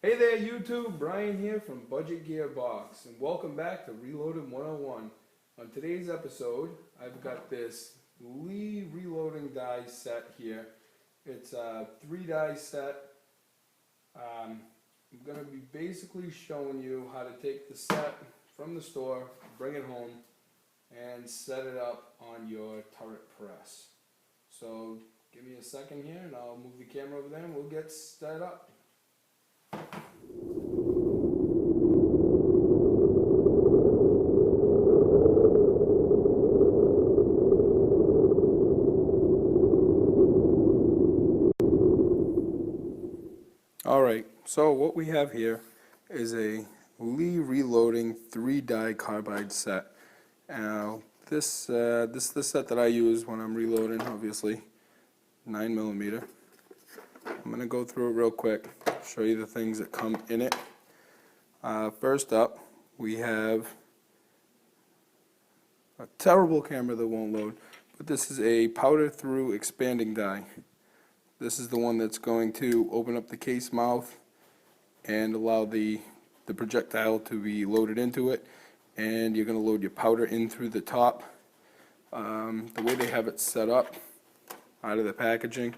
Hey there YouTube, Brian here from Budget Gearbox, and welcome back to Reloaded 101. On today's episode, I've got this Lee reloading die set here. It's a 3-die set. I'm going to be basically showing you how to take the set from the store, bring it home, and set it up on your turret press. So give me a second here and I'll move the camera over there and we'll get set up. Alright, so what we have here is a Lee reloading 3-die carbide set. Now this is the set that I use when I'm reloading, obviously, 9mm. I'm going to go through it real quick, show you the things that come in it. First up, we have a terrible camera that won't load, but this is a powder through expanding die. This is the one that's going to open up the case mouth and allow the projectile to be loaded into it, and you're going to load your powder in through the top. The way they have it set up out of the packaging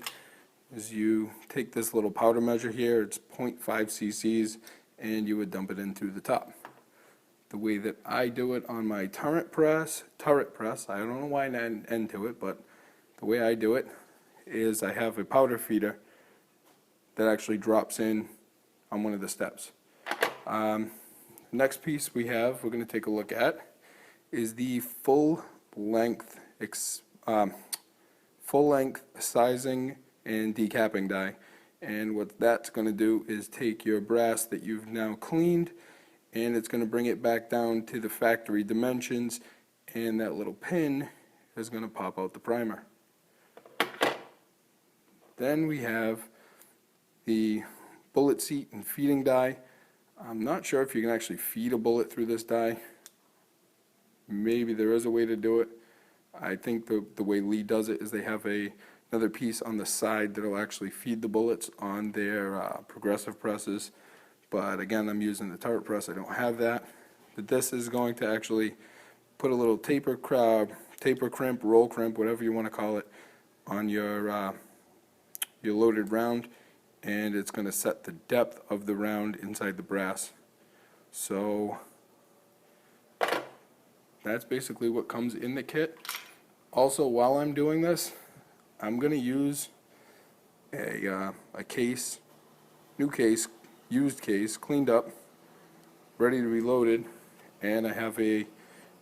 is you take this little powder measure here, it's 0.5 cc's, and you would dump it in through the top. The way that I do it on my turret press, I don't know why I add end to it, but the way I do it is I have a powder feeder that actually drops in on one of the steps. Next piece we're going to take a look at is the full length sizing and decapping die. And what that's going to do is take your brass that you've now cleaned and it's going to bring it back down to the factory dimensions, and that little pin is going to pop out the primer. Then we have the bullet seat and feeding die. I'm not sure if you can actually feed a bullet through this die. Maybe there is a way to do it. I think the way Lee does it is they have another piece on the side that will actually feed the bullets on their progressive presses. But again, I'm using the turret press, I don't have that. But this is going to actually put a little taper crimp, roll crimp, whatever you want to call it, on your loaded round, and it's going to set the depth of the round inside the brass. So that's basically what comes in the kit. Also, while I'm doing this, I'm going to use a case, new case, used case, cleaned up, ready to be loaded, and I have a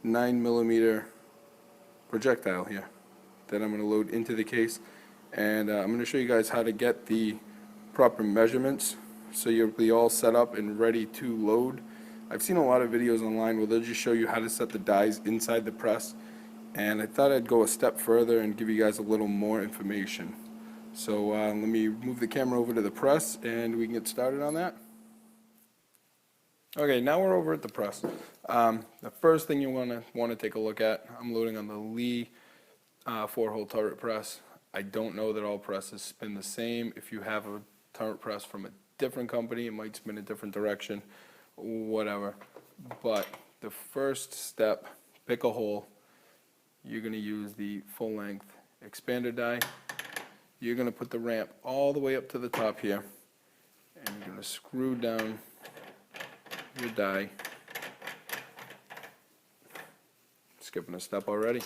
9mm projectile here that I'm going to load into the case. And I'm going to show you guys how to get the proper measurements so you'll be all set up and ready to load. I've seen a lot of videos online where they'll just show you how to set the dies inside the press, and I thought I'd go a step further and give you guys a little more information. So let me move the camera over to the press and we can get started on that. Okay, now we're over at the press. The first thing you want to take a look at, I'm loading on the Lee 4-hole turret press. I don't know that all presses spin the same. If you have a turret press from a different company, it might spin a different direction, whatever. But the first step, pick a hole. You're going to use the full length expander die. You're going to put the ramp all the way up to the top here, and you're going to screw down your die. Skipping a step already.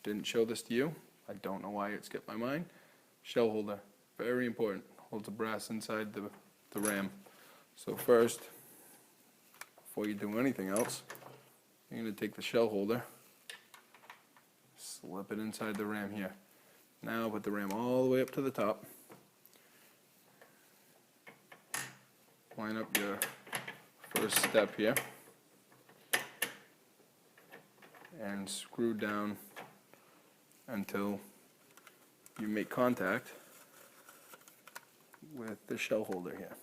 Didn't show this to you. I don't know why it skipped my mind. Shell holder, very important. Holds the brass inside the ram. So first, before you do anything else, you're going to take the shell holder, slip it inside the ram here. Now put the ram all the way up to the top. Line up your first step here and screw down until you make contact with the shell holder here.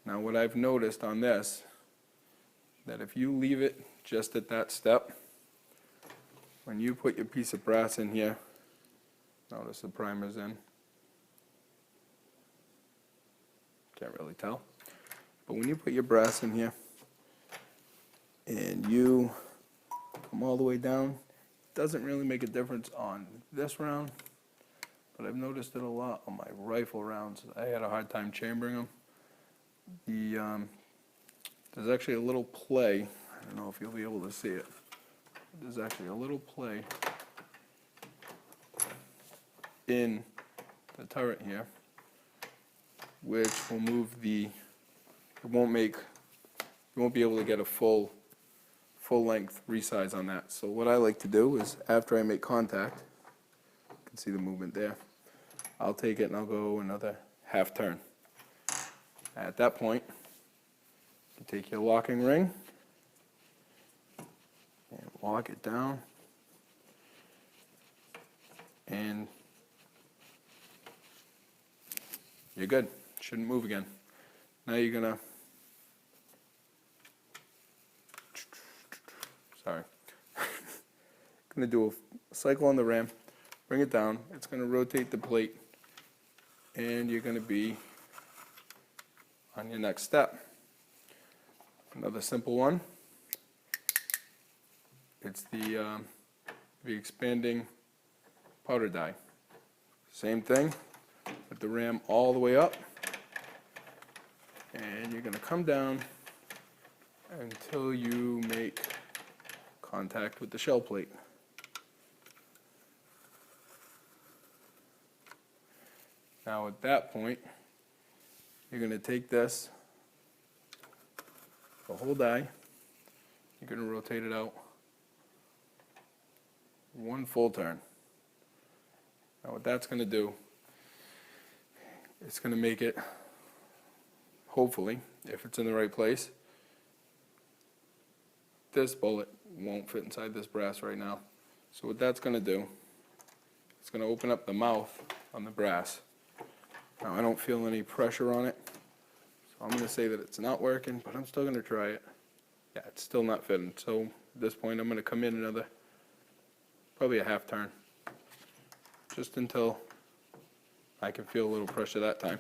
Now what I've noticed on this, that if you leave it just at that step, when you put your piece of brass in here, notice the primer's in, can't really tell. But when you put your brass in here and you come all the way down, it doesn't really make a difference on this round, but I've noticed it a lot on my rifle rounds. I had a hard time chambering them. There's actually a little play. I don't know if you'll be able to see it. There's actually a little play in the turret here, which will move the, it won't make, you won't be able to get a full length resize on that. So what I like to do is after I make contact, you can see the movement there, I'll take it and I'll go another half turn. At that point, you take your locking ring and lock it down, and you're good. Shouldn't move again. Now you're gonna, gonna do a cycle on the ram, bring it down. It's gonna rotate the plate, and you're gonna be on your next step. Another simple one. It's the expanding powder die. Same thing. Put the ram all the way up, and you're going to come down until you make contact with the shell plate. Now at that point, you're going to take this, the whole die, you're going to rotate it out one full turn. Now what that's going to do, it's going to make it, hopefully, if it's in the right place, this bullet won't fit inside this brass right now. So what that's going to do, it's going to open up the mouth on the brass. Now I don't feel any pressure on it, so I'm going to say that it's not working, but I'm still going to try it. Yeah, it's still not fitting. So at this point I'm going to come in another, probably a half turn, just until I can feel a little pressure that time.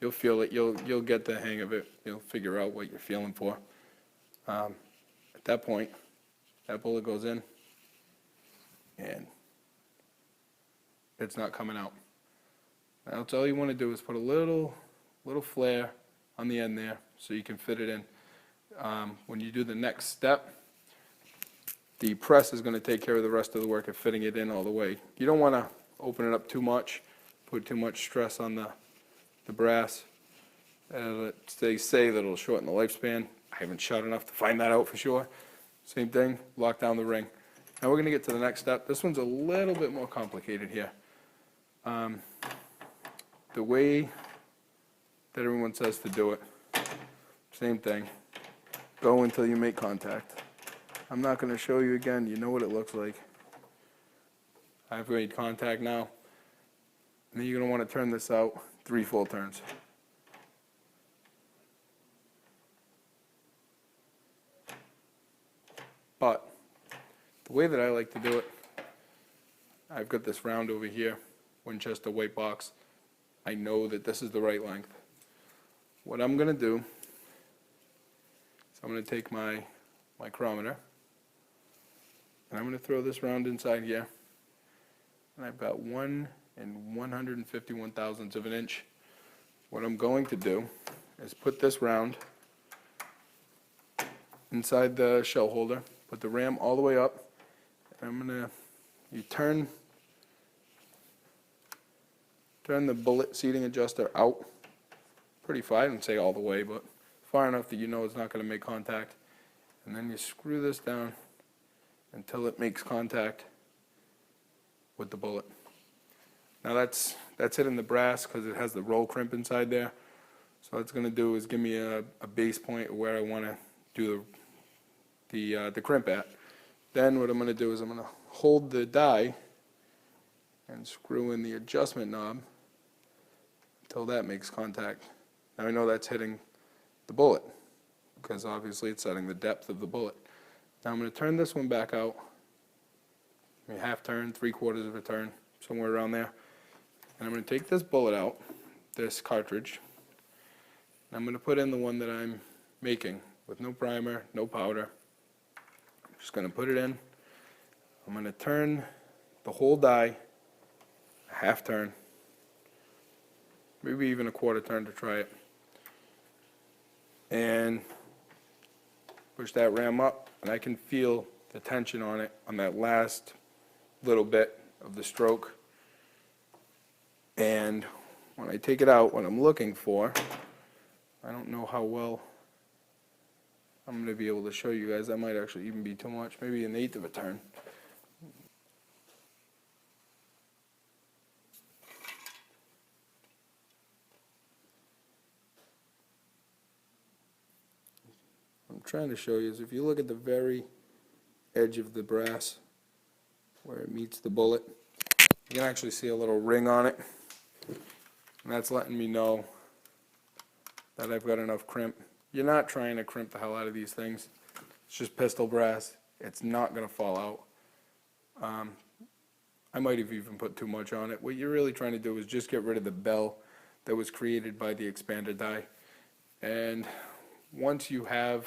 You'll feel it, you'll get the hang of it, you'll figure out what you're feeling for. At that point, that bullet goes in, and it's not coming out. Now that's all you want to do is put a little flare on the end there so you can fit it in. When you do the next step, the press is going to take care of the rest of the work of fitting it in all the way. You don't want to open it up too much, put too much stress on the brass. They say that it'll shorten the lifespan. I haven't shot enough to find that out for sure. Same thing, lock down the ring. Now we're going to get to the next step. This one's a little bit more complicated here. The way that everyone says to do it, same thing. Go until you make contact. I'm not going to show you again. You know what it looks like. I've made contact now. And then you're going to want to turn this out 3 full turns. But the way that I like to do it, I've got this round over here, Winchester white box. I know that this is the right length. What I'm going to do is I'm going to take my micrometer, and I'm going to throw this round inside here, and I've got 1 151/1000 of an inch. What I'm going to do is put this round inside the shell holder, put the ram all the way up, and I'm going to, you turn the bullet seating adjuster out pretty far. I didn't say all the way, but far enough that you know it's not going to make contact. And then you screw this down until it makes contact with the bullet. Now that's hitting the brass because it has the roll crimp inside there. So what it's going to do is give me a base point where I want to do the crimp at. Then what I'm going to do is I'm going to hold the die and screw in the adjustment knob until that makes contact. Now I know that's hitting the bullet because obviously it's setting the depth of the bullet. Now I'm going to turn this one back out, maybe half turn, 3/4 of a turn, somewhere around there. And I'm going to take this bullet out, this cartridge, I'm going to put in the one that I'm making with no primer, no powder. I'm just going to put it in. I'm going to turn the whole die a half turn, maybe even a quarter turn to try it, and push that ram up, and I can feel the tension on it on that last little bit of the stroke. And when I take it out, what I'm looking for, I don't know how well I'm going to be able to show you guys. That might actually even be too much, maybe an eighth of a turn. I'm trying to show you is if you look at the very edge of the brass where it meets the bullet, you can actually see a little ring on it, and that's letting me know that I've got enough crimp. You're not trying to crimp the hell out of these things. It's just pistol brass. It's not going to fall out. I might have even put too much on it. What you're really trying to do is just get rid of the bell that was created by the expander die. And once you have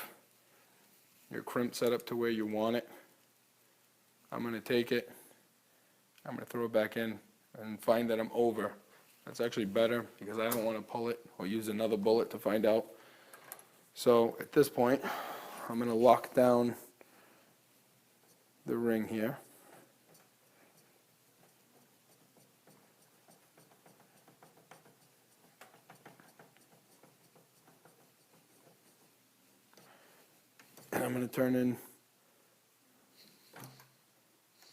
your crimp set up to where you want it, I'm going to take it, I'm going to throw it back in and find that I'm over. That's actually better because I don't want to pull it or use another bullet to find out. So at this point, I'm going to lock down the ring here. And I'm going to turn in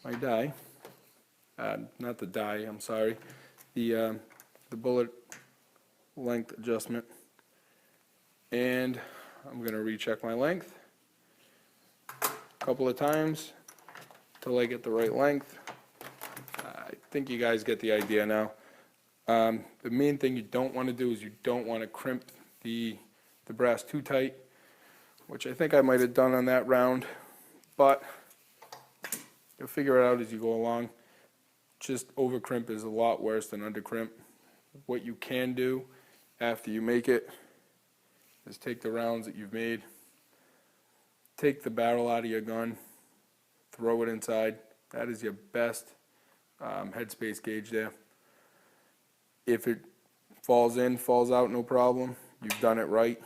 my die, not the die, I'm sorry, the bullet length adjustment, and I'm going to recheck my length a couple of times till I get the right length. I think you guys get the idea now. The main thing you don't want to do is you don't want to crimp the brass too tight, which I think I might have done on that round, but you'll figure it out as you go along. Just over crimp is a lot worse than under crimp. What you can do after you make it is take the rounds that you've made, take the barrel out of your gun, throw it inside. That is your best headspace gauge there. If it falls in, falls out, no problem. You've done it right.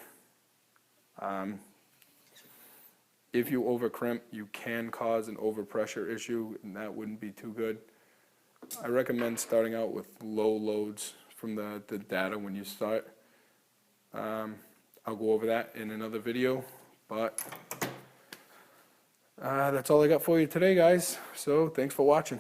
If you over crimp, you can cause an overpressure issue, and that wouldn't be too good. I recommend starting out with low loads from the data when you start. I'll go over that in another video, but that's all I got for you today, guys. So thanks for watching.